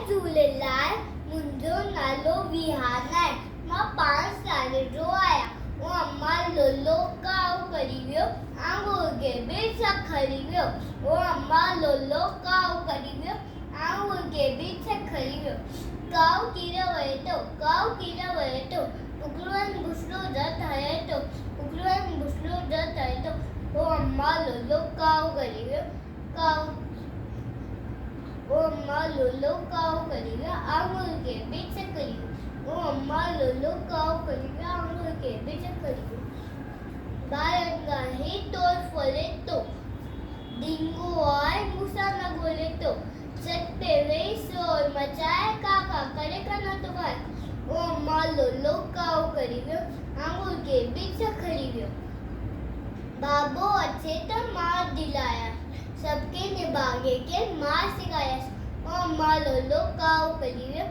झूलेलाल मुंहिंजो नालो विहान आहे। मां 5 साल जो आहियां। वो अम्मा लोलो काऊ करी वियो ऐं मुर्गे बि छा खरी वियो। वो अम्मा लोलो काऊ करी वियो ऐं मुर्गे बि छा खरी वियो। काऊ कीड़ो वहे थो, काऊ कीड़ो वहे थो, पुकड़ुअनि भुसलो जत हए थो, पुकड़ुअनि भुसलो जत हए थो। वो अम्मा लोलो काऊ करी वियो, काऊ वो अम्मा लोलो काऊ करी वियो ऐं मुर्गे बि छा खरी वियो। वो अम्मा लोलो काऊ करी वियो ऐं मुर्गे बि छा खरी वियो। बारंगाही तोड़ फोड़े तो, डिंगो आए मूसा न बोले तो, छत पे वही शोर मचाए काका करे खाना तो खाए। वो अम्मा लोलो काऊ करी वियो ऐं मुर्गे बि छा खरी वियो। बाबो अचे तो मार दिलाया, सबके निभागे के मार सिखाया। वो अम्मा लोलो काऊ करी वियो